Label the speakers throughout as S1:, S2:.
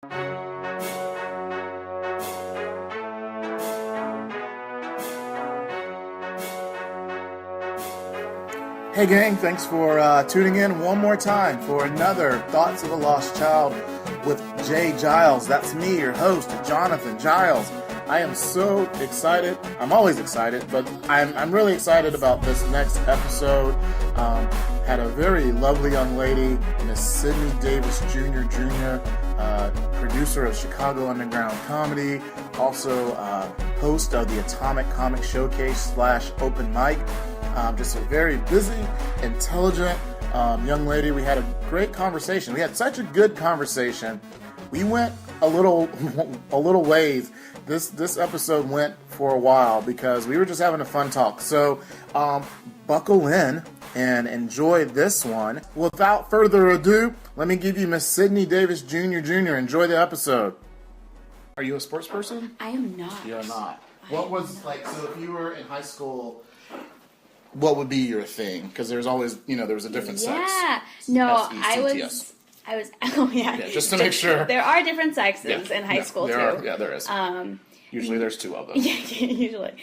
S1: Hey gang, thanks for tuning in one more time for another Thoughts of a Lost Child with Jay Giles. That's me, your host, Jonathan Giles. I am so excited. I'm always excited, but I'm really excited about this next episode. Had a very lovely young lady, Miss Sydney Davis Jr., producer of Chicago Underground Comedy, also host of the Atomic Comic Showcase / Open Mic. Just a very busy, intelligent young lady. We had a great conversation. We had such a good conversation. We went a little ways. This episode went for a while because we were just having a fun talk. So buckle in and enjoy this one. Without further ado, let me give you Miss Sydney Davis Jr. Enjoy the episode. Are you a sports person?
S2: I am not.
S1: You're not. What was so if you were in high school, what would be your thing? Because there's always, there was a different sex.
S2: Yeah. No,
S1: S-E-C-T-S.
S2: I was, oh yeah.
S1: Yeah, just to make sure.
S2: There are different sexes in high school, too.
S1: There is. Usually there's two of them.
S2: Yeah, usually.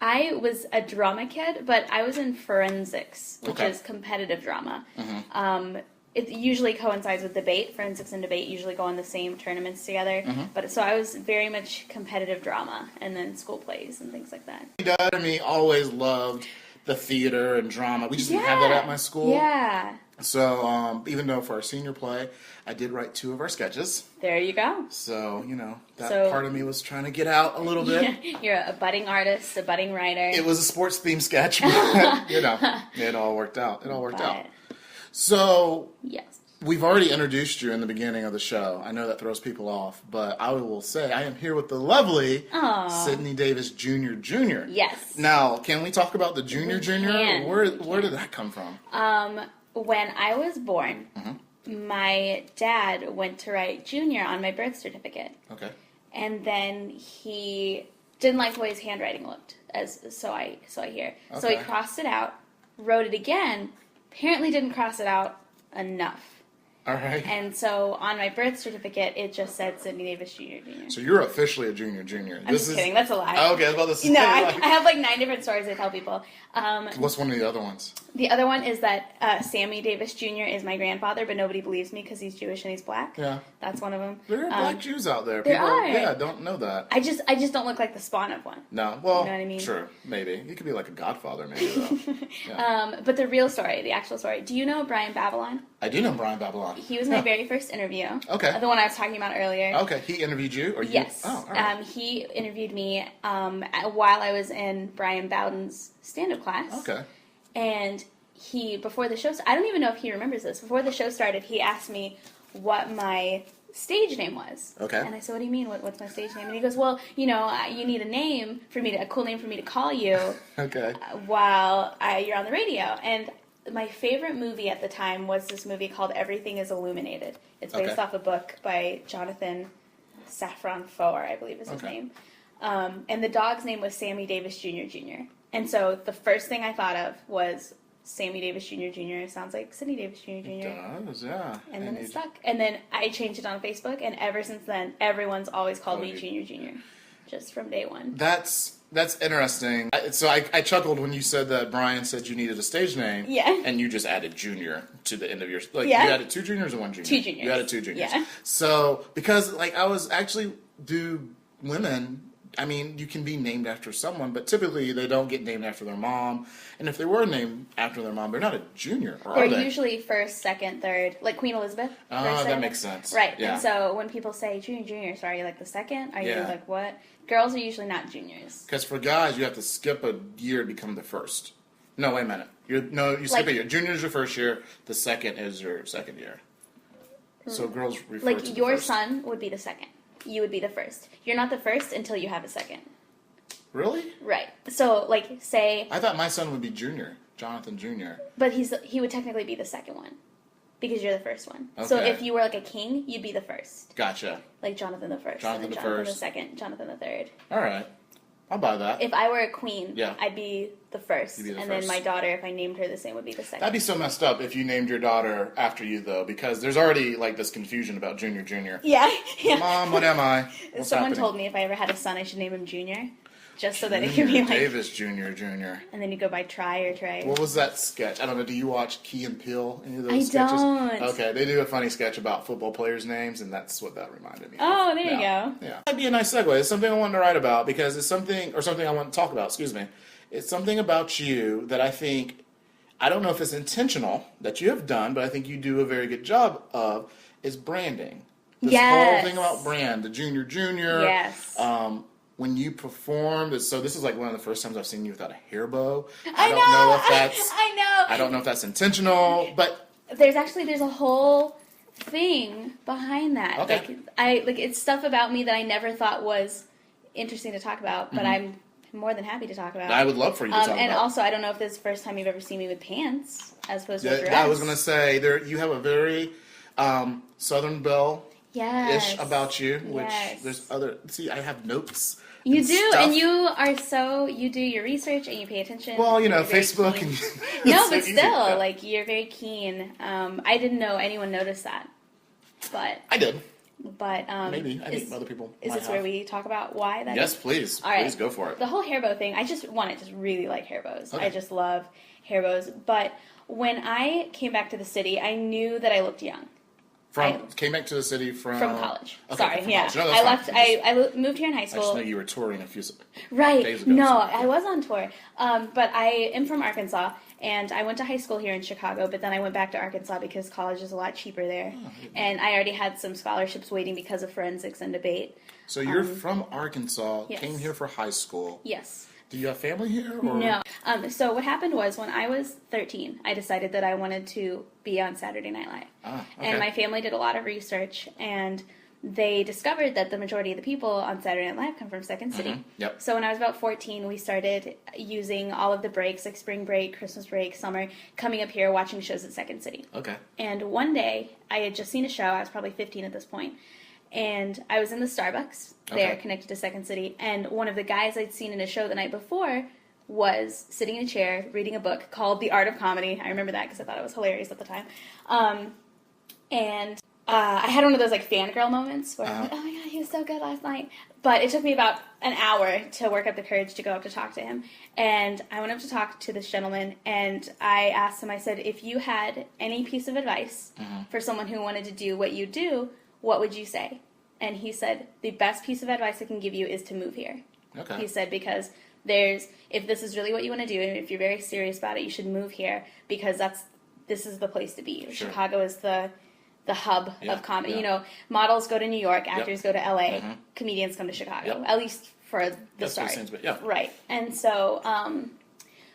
S2: I was a drama kid, but I was in forensics, which is competitive drama. Mm-hmm. It usually coincides with debate. Forensics and debate usually go on the same tournaments together. Mm-hmm. But so I was very much competitive drama, and then school plays and things like that.
S1: My dad and me always loved the theater and drama. We just didn't have that at my school.
S2: Yeah.
S1: So even though for our senior play, I did write 2 of our sketches.
S2: There you go.
S1: So, that part of me was trying to get out a little bit.
S2: You're a budding artist, a budding writer.
S1: It was a sports-themed sketch, but, it all worked out. It all worked out. So,
S2: yes.
S1: We've already introduced you in the beginning of the show. I know that throws people off, but I will say I am here with the lovely Sydney Davis Jr.
S2: Yes.
S1: Now, can we talk about the Jr.? Where did that come from?
S2: When I was born, my dad went to write Junior on my birth certificate.
S1: Okay.
S2: And then he didn't like the way his handwriting looked, so I hear. Okay. So he crossed it out, wrote it again. Apparently didn't cross it out enough.
S1: All right.
S2: And so on my birth certificate, it just said Sydney Davis Jr.
S1: So you're officially a junior.
S2: I'm just kidding. That's a lie.
S1: Oh, okay, I was about to say.
S2: No, I have like 9 different stories I tell people.
S1: What's one of the other ones?
S2: The other one is that Sammy Davis Jr. is my grandfather, but nobody believes me because he's Jewish and he's black.
S1: Yeah.
S2: That's one of them.
S1: There are black Jews out there.
S2: There are.
S1: Yeah, don't know that.
S2: I just don't look like the spawn of one.
S1: No, well,
S2: you know what I mean?
S1: Sure, maybe. You could be like a godfather, maybe, though. Yeah.
S2: But the real story, the actual story, do you know Brian Babylon?
S1: I do know Brian Babylon.
S2: He was my very first interview.
S1: Okay.
S2: The one I was talking about earlier.
S1: Okay, he interviewed you? Or
S2: yes.
S1: You? Oh, all right.
S2: He interviewed me while I was in Brian Bowden's stand-up class.
S1: Okay.
S2: And before the show, I don't even know if he remembers this. Before the show started, he asked me what my stage name was.
S1: Okay.
S2: And I said, "What do you mean? What's my stage name?" And he goes, "Well, you need a name a cool name for me to call you."
S1: Okay.
S2: While you're on the radio. And my favorite movie at the time was this movie called Everything is Illuminated. It's based off a book by Jonathan Safran Foer, I believe is his name. And the dog's name was Sammy Davis Jr. And so the first thing I thought of was Sammy Davis Jr. Sounds like Sydney Davis Jr.
S1: It does, yeah.
S2: And then it stuck. And then I changed it on Facebook, and ever since then, everyone's always called me Jr. Just from day one.
S1: That's interesting. I chuckled when you said that Brian said you needed a stage name.
S2: Yeah.
S1: And you just added Junior to the end of your... You added 2 juniors or 1 junior?
S2: 2 juniors.
S1: You added 2 juniors.
S2: Yeah.
S1: So, because, I was actually... women... I mean, you can be named after someone, but typically they don't get named after their mom. And if they were named after their mom, they're not a junior, or
S2: they're
S1: are they?
S2: Usually first, second, third, like Queen Elizabeth.
S1: That makes sense.
S2: Right.
S1: Yeah.
S2: And so when people say junior, so are you like the second? Are you like what? Girls are usually not juniors.
S1: Because for guys, you have to skip a year to become the first. No, wait a minute. You skip a year. Junior is your first year. The second is your second year. So girls refer to the
S2: Like your
S1: first.
S2: son would be the second. You would be the first. You're not the first until you have a second.
S1: Really?
S2: Right. So, say...
S1: I thought my son would be Junior, Jonathan Jr.
S2: But he would technically be the second one. Because you're the first one.
S1: Okay.
S2: So if you were like a king, you'd be the first.
S1: Gotcha.
S2: Like Jonathan the first.
S1: Jonathan
S2: and
S1: the
S2: then Jonathan
S1: first.
S2: the second. Jonathan the third.
S1: All right. I'll buy that.
S2: If I were a queen,
S1: Yeah.
S2: I'd be the first.
S1: You'd be the
S2: and
S1: first.
S2: then my daughter, if I named her the same, would be the second.
S1: That'd be so messed up if you named your daughter after you, though, because there's already, like, this confusion about Junior.
S2: Yeah. Yeah.
S1: Mom, what am I? What's
S2: Someone
S1: happening?
S2: told me if I ever had a son, I should name him Junior. Just so that it can be like...
S1: Davis Jr.
S2: And then you go by Try or Trey.
S1: What was that sketch? I don't know. Do you watch Key and Peele? Any of those
S2: I
S1: sketches?
S2: don't.
S1: Okay, they do a funny sketch about football players' names, and that's what that reminded me of.
S2: Oh, there you go.
S1: Yeah. Might be a nice segue. It's something I wanted to write about because it's something I want to talk about, excuse me. It's something about you that I think, I don't know if it's intentional that you have done, but I think you do a very good job of, is branding. This whole thing about brand, the Junior.
S2: Yes.
S1: When you perform, so this is like one of the first times I've seen you without a hair bow.
S2: I
S1: don't know if that's intentional, but
S2: there's a whole thing behind that.
S1: Okay.
S2: It's stuff about me that I never thought was interesting to talk about, but I'm more than happy to talk about.
S1: I would love for you to talk about.
S2: And also, I don't know if this is the first time you've ever seen me with pants as opposed to a dress.
S1: I was going to say, you have a very Southern Belle-ish about you, which there's other... See, I have notes.
S2: You do,
S1: stuff.
S2: and you do your research and you pay attention.
S1: Well, Facebook and...
S2: No, but still, like, you're very keen. I didn't know anyone noticed that, but...
S1: I did.
S2: But,
S1: maybe. I think other people
S2: Is this where we talk about why that
S1: Yes,
S2: is?
S1: please.
S2: All right.
S1: Please go for it.
S2: The whole hair bow thing, I just really like hair bows.
S1: Okay.
S2: I just love hair bows. But when I came back to the city, I knew that I looked young.
S1: Came back to the city from
S2: college.
S1: Okay,
S2: Sorry,
S1: from
S2: yeah.
S1: college. No,
S2: I
S1: that's
S2: left.
S1: fine.
S2: I moved here in high
S1: I
S2: school.
S1: just know you were touring a few
S2: Right.
S1: days ago.
S2: No,
S1: So.
S2: I was on tour. But I am from Arkansas, and I went to high school here in Chicago, but then I went back to Arkansas because college is a lot cheaper there.
S1: Oh,
S2: and I already had some scholarships waiting because of forensics and debate.
S1: So you're from Arkansas,
S2: yes.
S1: came here for high school.
S2: Yes.
S1: Do you have family here? Or?
S2: No. So what happened was when I was 13, I decided that I wanted to be on Saturday Night Live.
S1: Okay.
S2: And my family did a lot of research, and they discovered that the majority of the people on Saturday Night Live come from Second City.
S1: Yep.
S2: So when I was about 14, we started using all of the breaks, like spring break, Christmas break, summer, coming up here, watching shows at Second City.
S1: Okay.
S2: And one day, I had just seen a show. I was probably 15 at this point. And I was in the Starbucks there, connected to Second City. And one of the guys I'd seen in a show the night before was sitting in a chair reading a book called The Art of Comedy. I remember that because I thought it was hilarious at the time. And I had one of those like fangirl moments where I'm like, oh my god, he was so good last night. But it took me about an hour to work up the courage to go up to talk to him. And I went up to talk to this gentleman, and I asked him, I said, if you had any piece of advice for someone who wanted to do what you do, what would you say? And he said, the best piece of advice I can give you is to move here.
S1: Okay.
S2: He said, because if this is really what you want to do, and if you're very serious about it, you should move here, because this is the place to be. Sure. Chicago is the hub of comedy.
S1: Yeah.
S2: You know, models go to New York, actors go to LA, comedians come to Chicago, at least for the start. Right. And so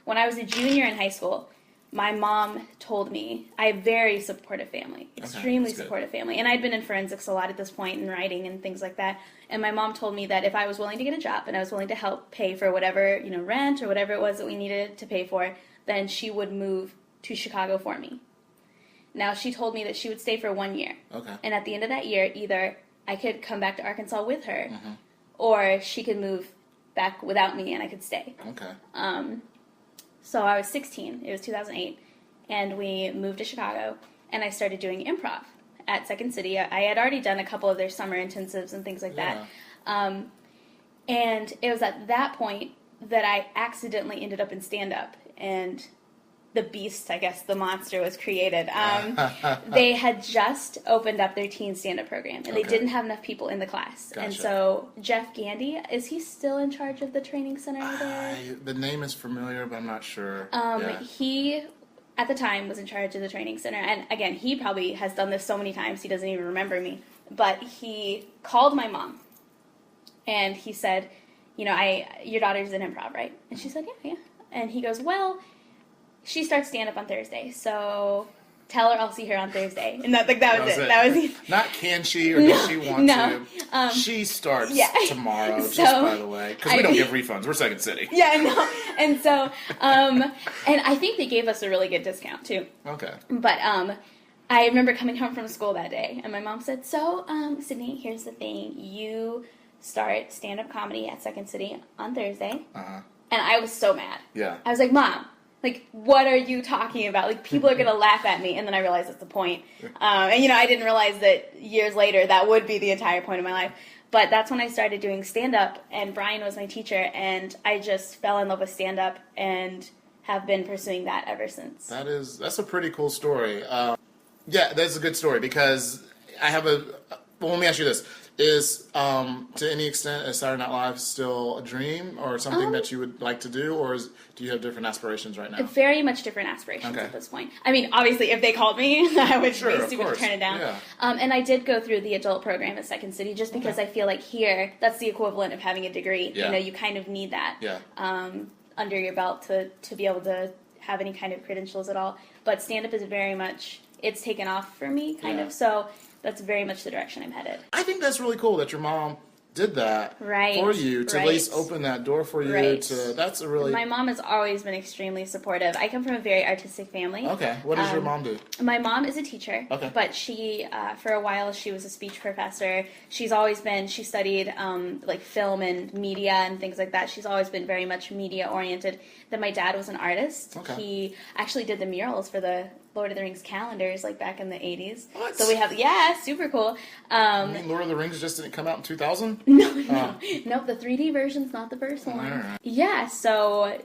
S2: when I was a junior in high school, my mom told me, I have a very supportive family, extremely supportive family. And I'd been in forensics a lot at this point, and writing and things like that. And my mom told me that if I was willing to get a job and I was willing to help pay for whatever, rent or whatever it was that we needed to pay for, then she would move to Chicago for me. Now, she told me that she would stay for 1 year. Okay. And at the end of that year, either I could come back to Arkansas with her, or she could move back without me and I could stay.
S1: Okay.
S2: So I was 16, it was 2008, and we moved to Chicago, and I started doing improv at Second City. I had already done a couple of their summer intensives and things like that. And it was at that point that I accidentally ended up in stand-up, and the beast, I guess, the monster was created. They had just opened up their teen stand-up program, and they didn't have enough people in the class. Gotcha. And so Jeff Gandy, is he still in charge of the training center there?
S1: The name is familiar, but I'm not sure.
S2: He, at the time, was in charge of the training center. And again, he probably has done this so many times, he doesn't even remember me. But he called my mom, and he said, your daughter's in improv, right? And she said, yeah. And he goes, well, she starts stand-up on Thursday, so tell her I'll see her on Thursday. And that was it. That was it.
S1: Not can she or does she want to. She starts tomorrow,
S2: so,
S1: just by the way. Because we don't give refunds. We're Second City.
S2: Yeah, I know. And so, and I think they gave us a really good discount, too.
S1: Okay.
S2: But I remember coming home from school that day, and my mom said, so, Sydney, here's the thing. You start stand-up comedy at Second City on Thursday.
S1: Uh-huh.
S2: And I was so mad.
S1: Yeah.
S2: I was like, Mom, like, what are you talking about? Like, people are going to laugh at me. And then I realized that's the point. And, I didn't realize that years later that would be the entire point of my life. But that's when I started doing stand-up, and Brian was my teacher, and I just fell in love with stand-up and have been pursuing that ever since.
S1: That's a pretty cool story. Yeah, that's a good story, because I have well, let me ask you this. Is, to any extent, is Saturday Night Live still a dream or something that you would like to do, or do you have different aspirations right now?
S2: Very much different aspirations at this point. I mean, obviously, if they called me, I would be stupid to turn it down.
S1: Yeah.
S2: And I did go through the adult program at Second City just because I feel like here, that's the equivalent of having a degree.
S1: Yeah.
S2: You kind of need that under your belt to be able to have any kind of credentials at all. But stand-up is very much, it's taken off for me, kind of, so that's very much the direction I'm headed.
S1: I think that's really cool that your mom did that for you, to at least open that door for you. That's a really...
S2: My mom has always been extremely supportive. I come from a very artistic family.
S1: Okay. What does your mom do?
S2: My mom is a teacher. Okay. But she, for a while, she was a speech professor. She studied like film and media and things like that. She's always been very much media oriented. Then my dad was an artist. Okay. He actually did the murals for the Lord of the Rings calendars, like back in the 80s.
S1: What?
S2: So we have, super cool.
S1: You mean Lord of the Rings just didn't come out in 2000?
S2: No, the 3D version's not the first one.
S1: Right.
S2: Yeah, so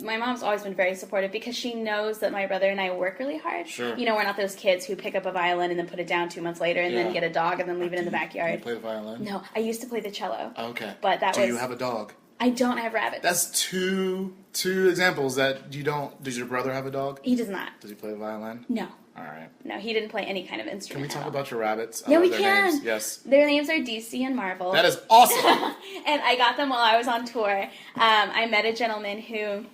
S2: my mom's always been very supportive because she knows that my brother and I work really hard.
S1: Sure.
S2: We're not those kids who pick up a violin and then put it down 2 months later and then get a dog and then leave it in the backyard.
S1: Do you play the violin?
S2: No, I used to play the cello.
S1: Okay.
S2: But
S1: Do you have a dog?
S2: I don't have rabbits.
S1: That's two examples that you don't... Does your brother have a dog?
S2: He does not.
S1: Does he play the violin?
S2: No.
S1: All right.
S2: No, he didn't play any kind of instrument.
S1: Can we talk about your rabbits?
S2: Yeah, we can.
S1: Names. Yes.
S2: Their names are DC and Marvel.
S1: That is awesome.
S2: And I got them while I was on tour. I met a gentleman who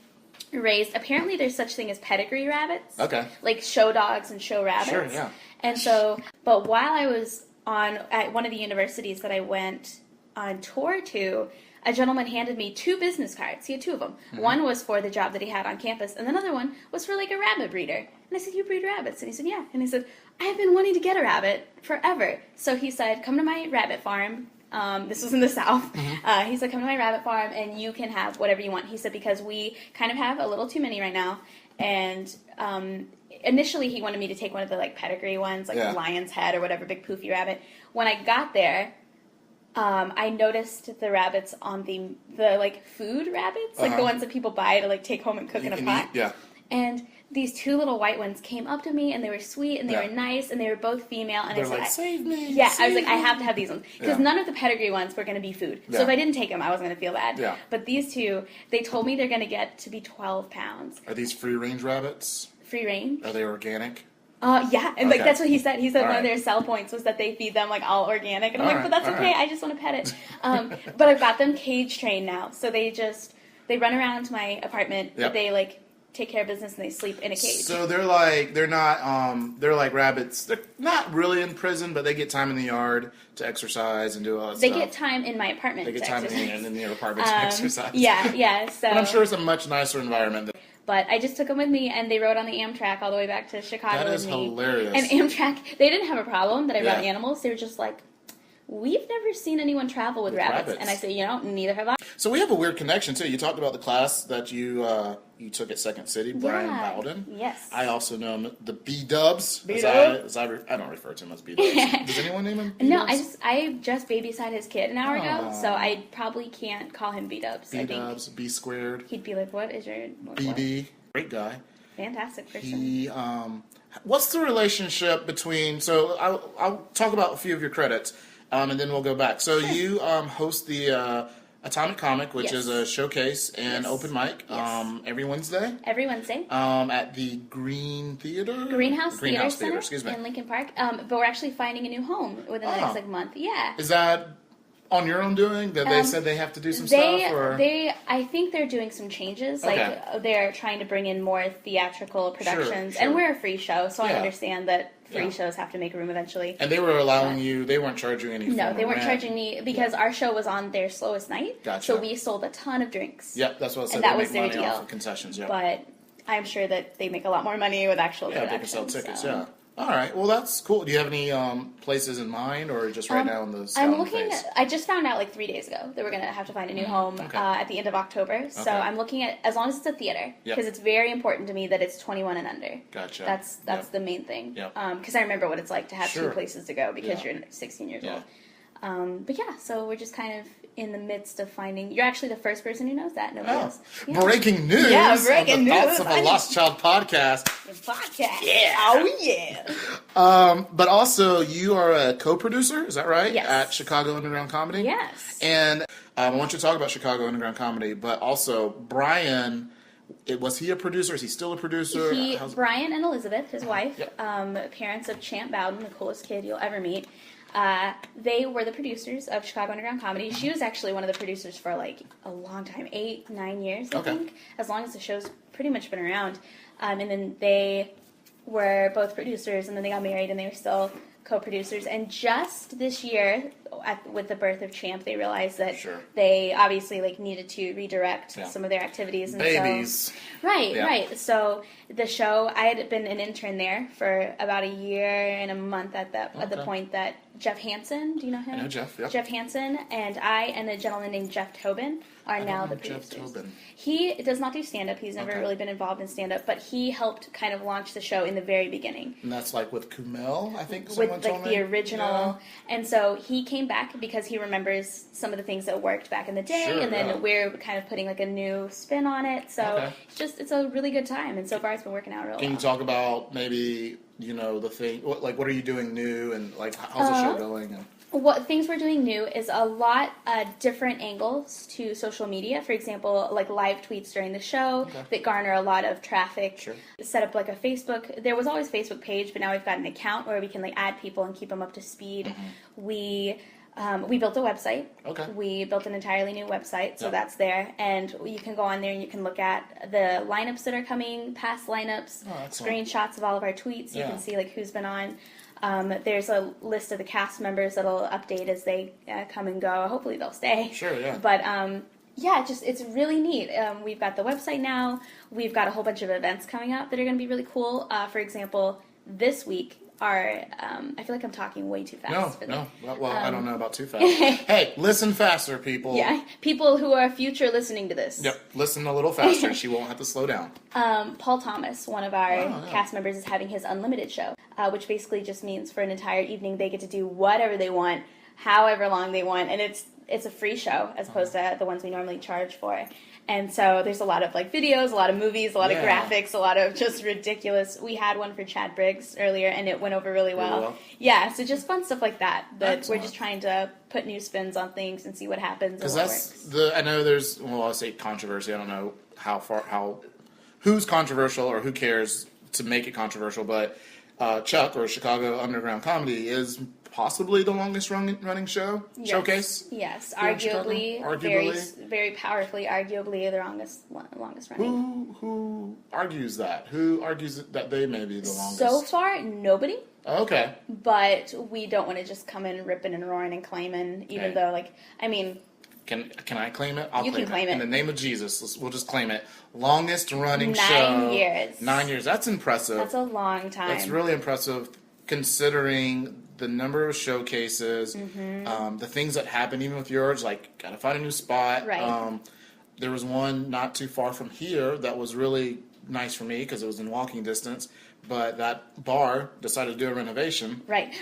S2: raised... Apparently there's such thing as pedigree rabbits.
S1: Okay.
S2: Like show dogs and show rabbits.
S1: Sure, yeah.
S2: And so... But while I was at one of the universities that I went on tour to... A gentleman handed me 2 business cards. He had 2 of them. Mm-hmm. One was for the job that he had on campus, and another one was for like a rabbit breeder. And I said, "You breed rabbits?" And he said, "Yeah." And he said, "I have been wanting to get a rabbit forever." So he said, "Come to my rabbit farm." This was in the South. Mm-hmm. He said, "Come to my rabbit farm, and you can have whatever you want." He said, "Because we kind of have a little too many right now." And initially, he wanted me to take one of the like pedigree ones, like the lion's head or whatever, big poofy rabbit. When I got there, I noticed the rabbits on the like food rabbits, like the ones that people buy to like take home and cook in a pot.
S1: Yeah.
S2: And these 2 little white ones came up to me, and they were sweet, and they were nice, and they were both female. And
S1: They're
S2: I said,
S1: like, "Save me!"
S2: Yeah,
S1: save
S2: I was like,
S1: me.
S2: I have to have these ones because none of the pedigree ones were going to be food. So if I didn't take them, I wasn't going to feel bad.
S1: Yeah.
S2: But these 2, they told me they're going to get to be 12 pounds.
S1: Are these free range rabbits?
S2: Free range?
S1: Are they organic?
S2: Yeah, and like that's what he said. He said one of
S1: right.
S2: their sell points was that they feed them like all organic, and I'm like,
S1: right,
S2: but that's okay.
S1: right.
S2: I just want to pet it. But I've got them cage trained now, so they run around my apartment. But they like take care of business and they sleep in a cage.
S1: So they're like rabbits. They're not really in prison, but they get time in the yard to exercise and do all that
S2: They
S1: stuff.
S2: get time in my apartment.
S1: They get
S2: to
S1: time
S2: exercise.
S1: in their apartment to exercise.
S2: Yeah. So.
S1: But I'm sure it's a much nicer environment.
S2: But I just took them with me, and they rode on the Amtrak all the way back to Chicago
S1: That
S2: with
S1: is
S2: me.
S1: hilarious.
S2: And Amtrak, they didn't have a problem that I brought animals. They were just like, "We've never seen anyone travel with rabbits." And I said, neither have I.
S1: So we have a weird connection, too. You talked about the class that you took at Second City, Brian Bowden.
S2: Yes.
S1: I also know him, the B-Dubs.
S2: B-Dub?
S1: I don't refer to him as B-Dubs. Does anyone name him B-Dubs?
S2: No, I just babysat his kid an hour ago, so I probably can't call him B-Dubs.
S1: B-Dubs, B squared.
S2: He'd be like, "What is your...
S1: BB. Great guy.
S2: Fantastic person."
S1: He, what's the relationship between... So I'll talk about a few of your credits, and then we'll go back. So you host the... Atomic Comic, which is a showcase and open mic every Wednesday.
S2: Every Wednesday.
S1: At the Greenhouse Theater Center, excuse me.
S2: In Lincoln Park. But we're actually finding a new home within the next month. Yeah.
S1: Is that on your own doing? That they said they have to do some stuff? Or?
S2: I think they're doing some changes. Like they're trying to bring in more theatrical productions. Sure. And we're a free show, so I understand that free shows have to make room eventually.
S1: And they were allowing they weren't charging you any
S2: No, they weren't charging me because our show was on their slowest night.
S1: Gotcha.
S2: So we sold a ton of drinks.
S1: Yep, that's what I said.
S2: And that
S1: they
S2: was
S1: make
S2: their
S1: money
S2: deal.
S1: off of concessions,
S2: But I'm sure that they make a lot more money with actual productions.
S1: they can sell tickets, All right. Well, that's cool. Do you have any places in mind, or just right now in the scouting
S2: I'm looking.
S1: phase?
S2: I just found out like 3 days ago that we're gonna have to find a new home at the end of October. So I'm looking at, as long as it's a theater, because it's very important to me that it's 21 and under.
S1: Gotcha.
S2: That's the main thing. Because I remember what it's like to have two places to go because you're 16 years old. But yeah, so we're just kind of in the midst of finding. You're actually the first person who knows that. Nobody else. Yeah.
S1: Breaking news!
S2: Yeah, breaking
S1: on the
S2: news.
S1: Thoughts of a Lost Child podcast.
S2: Yeah. Oh yeah.
S1: But also, you are a co-producer, is that right?
S2: Yes.
S1: At Chicago Underground Comedy?
S2: Yes.
S1: And I want you to talk about Chicago Underground Comedy, but also, Brian, was he a producer? Is he still a producer?
S2: Brian and Elizabeth, his wife, parents of Champ Bowden, the coolest kid you'll ever meet. They were the producers of Chicago Underground Comedy. She was actually one of the producers for like a long time, 8-9 years, I think, as long as the show's pretty much been around. And then they were both producers, and then they got married, and they were still co-producers. And just this year, with the birth of Champ, they realized that they obviously like needed to redirect some of their activities. And
S1: babies.
S2: Right. So the show, I had been an intern there for about a year and a month at the point that Jeff Hansen, do you know him?
S1: I know Jeff, yep.
S2: Jeff Hansen, and I and a gentleman named Jeff Tobin are now the producers.
S1: Jeff Tobin.
S2: He does not do stand-up. He's never really been involved in stand-up, but he helped kind of launch the show in the very beginning.
S1: And that's like with Kumail, I think
S2: With
S1: someone
S2: like
S1: told me.
S2: the original. Yeah. And so he came back because he remembers some of the things that worked back in the day, and then we're kind of putting like a new spin on it. So it's a really good time, and so far it's been working out really well.
S1: Can you talk about maybe, the thing, what are you doing new, and like how's the show going? And
S2: what things we're doing new is a lot different angles to social media. For example, like live tweets during the show that garner a lot of traffic. Sure. Set up like a Facebook. There was always a Facebook page, but now we've got an account where we can like add people and keep them up to speed. We built a website. We built an entirely new website, so that's there. And you can go on there and you can look at the lineups that are coming, past lineups, screenshots of all of our tweets. You can see like who's been on. There's a list of the cast members that'll update as they come and go. Hopefully they'll stay.
S1: Sure, yeah.
S2: But it's really neat. We've got the website now. We've got a whole bunch of events coming up that are going to be really cool. For example, this week, I feel like I'm talking way too fast.
S1: No. Well, I don't know about too fast. Hey, listen faster, people.
S2: Yeah, people who are future listening to this.
S1: Yep, listen a little faster. She won't have to slow down.
S2: Paul Thomas, one of our cast members, is having his Unlimited show, which basically just means for an entire evening they get to do whatever they want, however long they want, and it's a free show as opposed to the ones we normally charge for. And so there's a lot of like videos, a lot of movies, a lot of graphics, a lot of just ridiculous. We had one for Chad Briggs earlier, and it went over really well. Yeah, so just fun stuff like that. But we're just trying to put new spins on things and see what happens. Because
S1: I know there's, I'll say controversy. I don't know who's controversial or who cares to make it controversial, but Chuck, or Chicago Underground Comedy, is possibly the longest running showcase.
S2: Yes, arguably, very, very powerfully, arguably the longest running.
S1: Who argues that? Who argues that they may be the longest?
S2: So far, nobody.
S1: Okay.
S2: But we don't want to just come in ripping and roaring and claiming, even though, Can
S1: I claim it?
S2: You can claim it.
S1: In the name of Jesus, we'll just claim it. Longest running
S2: 9 years.
S1: 9 years. That's impressive.
S2: That's a long time.
S1: That's really impressive, considering the number of showcases, the things that happen, even with yours, like gotta find a new spot.
S2: Right.
S1: There was one not too far from here that was really nice for me because it was in walking distance. But that bar decided to do a renovation. Right.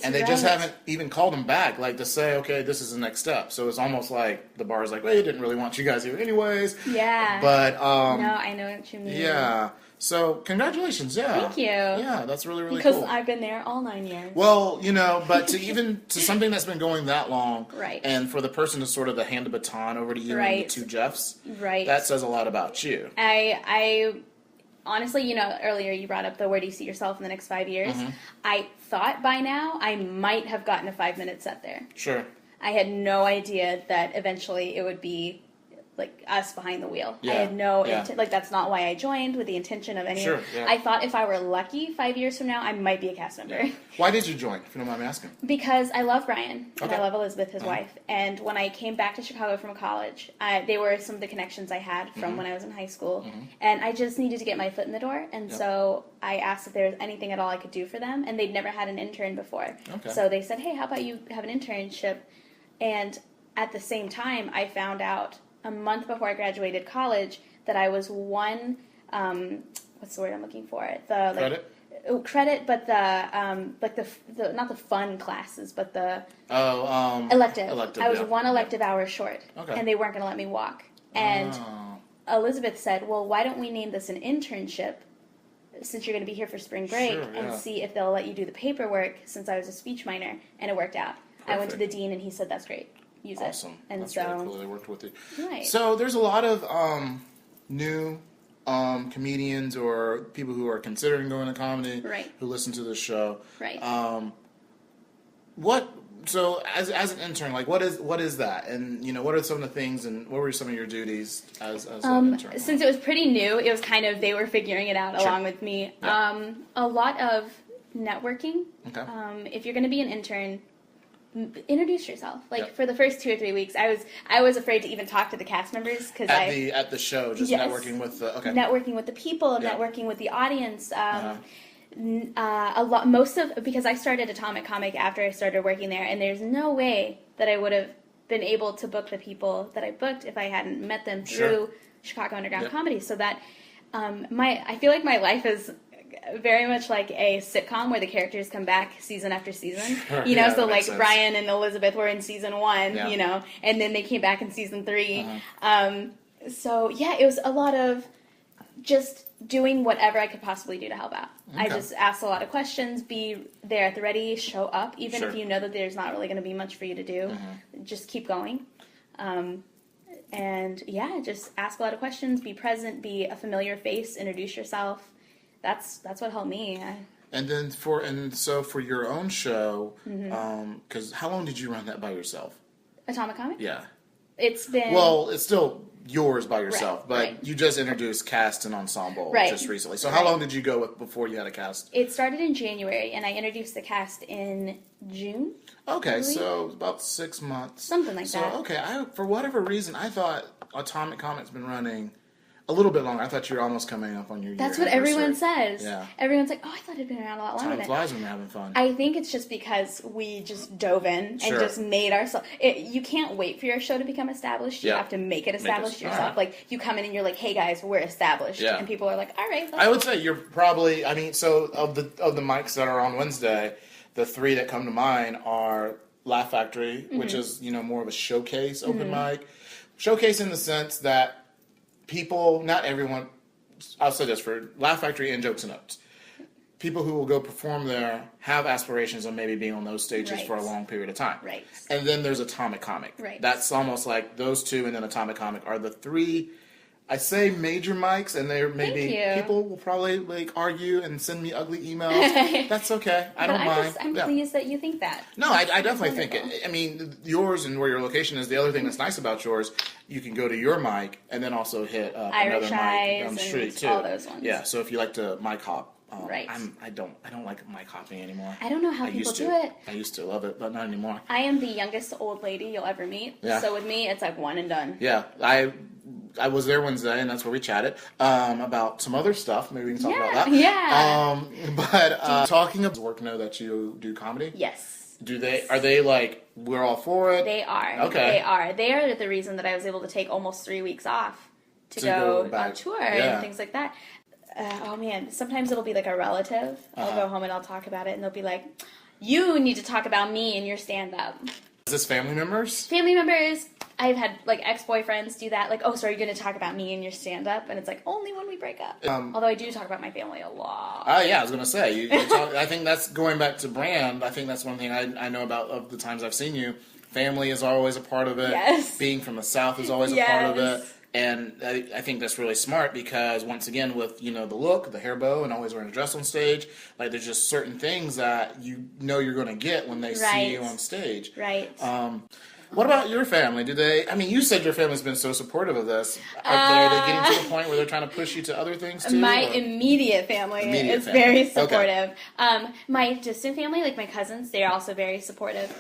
S1: And they just haven't even called them back, like to say, okay, this is the next step. So it's almost like the bar's like, well, they didn't really want you guys here anyways.
S2: Yeah.
S1: But
S2: no, I know what you mean.
S1: Yeah. So congratulations. Yeah.
S2: Thank you.
S1: Yeah, that's really, really
S2: cool.
S1: Because
S2: I've been there all 9 years.
S1: Well, but to something that's been going that long,
S2: right?
S1: And for the person to sort of hand the baton over to you and the two Jeffs,
S2: right?
S1: That says a lot about you.
S2: I honestly, earlier you brought up where do you see yourself in the next 5 years? I thought by now I might have gotten a 5-minute set there.
S1: Sure.
S2: I had no idea that eventually it would be like us behind the wheel.
S1: Yeah.
S2: I had no like that's not why I joined with the intention of any.
S1: Sure, yeah.
S2: I thought if I were lucky 5 years from now, I might be a cast member.
S1: Yeah. Why did you join? If you don't mind me asking.
S2: Because I love Brian and
S1: Okay.
S2: I love Elizabeth, his wife. And when I came back to Chicago from college, they were some of the connections I had from when I was in high school, and I just needed to get my foot in the door. And so I asked if there was anything at all I could do for them, and they'd never had an intern before.
S1: Okay.
S2: So they said, "Hey, how about you have an internship?" And at the same time, I found out a month before I graduated college that I was one, what's the word I'm looking for? Credit, but the not the fun classes, but the elective. I was one elective hour short, and they weren't going to let me walk. And Elizabeth said, "Well, why don't we name this an internship, since you're going to be here for spring break, and see if they'll let you do the paperwork." Since I was a speech minor, and it worked out. Perfect. I went to the dean, and he said, "That's great. Use it."
S1: Awesome.
S2: And
S1: that's
S2: so
S1: really cool. They worked with you.
S2: Right.
S1: So there's a lot of new comedians or people who are considering going to comedy who listen to this show.
S2: Right.
S1: So as an intern, like what is that? And what are some of the things and what were some of your duties as an intern?
S2: Since it was pretty new, it was kind of they were figuring it out along with me. Yeah. A lot of networking. Okay. If you're going to be an intern, introduce yourself. For the first 2 or 3 weeks, I was afraid to even talk to the cast members because
S1: at the show, just networking with the
S2: networking with the people, networking with the audience. Because I started Atomic Comic after I started working there, and there's no way that I would have been able to book the people that I booked if I hadn't met them through Chicago Underground Comedy. So that I feel like my life is very much like a sitcom where the characters come back season after season. Sure. So like sense. Brian and Elizabeth were in season 1, and then they came back in season 3. So it was a lot of just doing whatever I could possibly do to help out. Okay. I just asked a lot of questions, be there at the ready, show up, even if you know that there's not really going to be much for you to do. Just keep going. Just ask a lot of questions, be present, be a familiar face, introduce yourself. That's what helped me.
S1: And then for your own show, because how long did you run that by yourself?
S2: Atomic Comic?
S1: Yeah.
S2: It's been...
S1: Well, it's still yours by yourself, but you just introduced cast and ensemble just recently. So how long did you go with before you had a cast?
S2: It started in January, and I introduced the cast in June.
S1: Okay, so about 6 months.
S2: Something like that.
S1: Okay, for whatever reason, I thought Atomic Comic's been running a little bit longer. I thought you were almost coming up on your year.
S2: That's what everyone says.
S1: Yeah.
S2: Everyone's like, "Oh, I thought it'd been around a lot longer."
S1: Time flies when you're having fun.
S2: I think it's just because we just dove in and just made ourselves. You can't wait for your show to become established. You have to make it established yourself. Right. Like you come in and you're like, "Hey guys, we're established," and people are like, "All right."
S1: I would say you're probably. I mean, so of the mics that are on Wednesday, the 3 that come to mind are Laugh Factory, which is more of a showcase open mic, showcase in the sense that. People, not everyone, I'll say this for Laugh Factory and Jokes and Notes. People who will go perform there have aspirations of maybe being on those stages for a long period of time.
S2: Right.
S1: And then there's Atomic Comic.
S2: Right.
S1: That's almost like those 2 and then Atomic Comic are the 3, I say major mics, and there maybe people will probably argue and send me ugly emails. That's okay. I don't mind.
S2: I'm pleased that you think that.
S1: No, I definitely think it. I mean, yours and where your location is, the other thing that's nice about yours, you can go to your mic and then also hit another mic down the street too.
S2: All those ones.
S1: Yeah, so if you like to mic hop,
S2: right.
S1: I don't like mic hopping anymore.
S2: I don't know how people do it.
S1: I used to love it, but not anymore.
S2: I am the youngest old lady you'll ever meet. Yeah. So with me, it's like one and done.
S1: Yeah, I was there Wednesday, and that's where we chatted about some other stuff. Maybe we can talk about that.
S2: Yeah.
S1: Talking about work, know that you do comedy.
S2: Yes.
S1: Are they like we're all for it?
S2: They are.
S1: Okay.
S2: They are. They are the reason that I was able to take almost 3 weeks off to go on tour and things like that. Oh man, sometimes it'll be like a relative. I'll go home and I'll talk about it, and they'll be like, "You need to talk about me in your stand-up."
S1: Is this family members?
S2: Family members. I've had like ex-boyfriends do that. Like, "Oh, so are you going to talk about me in your stand-up?" And it's like, only when we break up. Although I do talk about my family a lot.
S1: Yeah, I was going to say. You talk, I think that's going back to brand. I think that's one thing I know about of the times I've seen you. Family is always a part of it.
S2: Yes.
S1: Being from the South is always a part of it. And I think that's really smart because, once again, with, the look, the hair bow, and always wearing a dress on stage, like, there's just certain things that you're going to get when they see you on stage.
S2: Right.
S1: What about your family? Do they? I mean, you said your family's been so supportive of this. Are they getting to the point where they're trying to push you to other things too?
S2: My immediate family is very supportive.
S1: Okay.
S2: My distant family, like my cousins, they're also very supportive.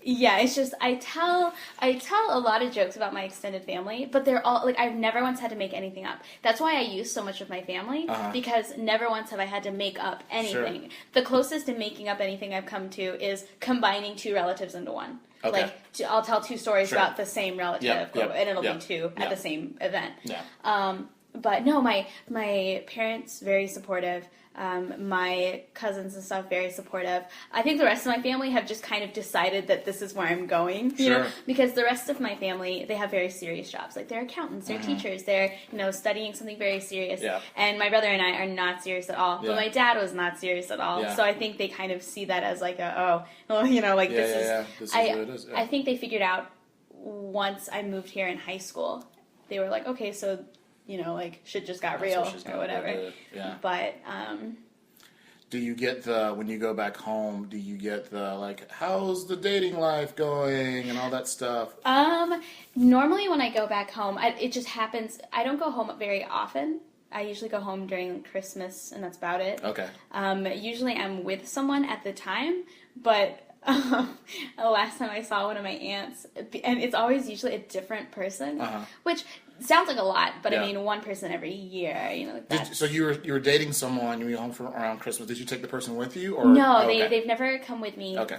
S2: Yeah, it's just I tell a lot of jokes about my extended family, but they're all like I've never once had to make anything up. That's why I use so much of my family because never once have I had to make up anything. Sure. The closest to making up anything I've come to is combining two relatives into one. Okay. Like I'll tell two stories about the same relative, and it'll be two at the same event. Yeah. But no, my parents very supportive. My cousins and stuff very supportive. I think the rest of my family have just kind of decided that this is where I'm going, you know, because the rest of my family, they have very serious jobs. Like they're accountants, they're teachers, they're, studying something very serious. Yeah. And my brother and I are not serious at all. But my dad was not serious at all. Yeah. So I think they kind of see that as like this is what it is. Yeah. I think they figured out once I moved here in high school, they were like, okay, so shit just got real or whatever. Yeah. But,
S1: do you get when you go back home, do you get how's the dating life going and all that stuff?
S2: Normally when I go back home, it just happens, I don't go home very often. I usually go home during Christmas and that's about it. Okay. Usually I'm with someone at the time, but last time I saw one of my aunts, and it's always usually a different person, which sounds like a lot, but I mean, one person every year,
S1: So you were dating someone, you were home for around Christmas. Did you take the person with you? Or
S2: no, they've never come with me. Okay.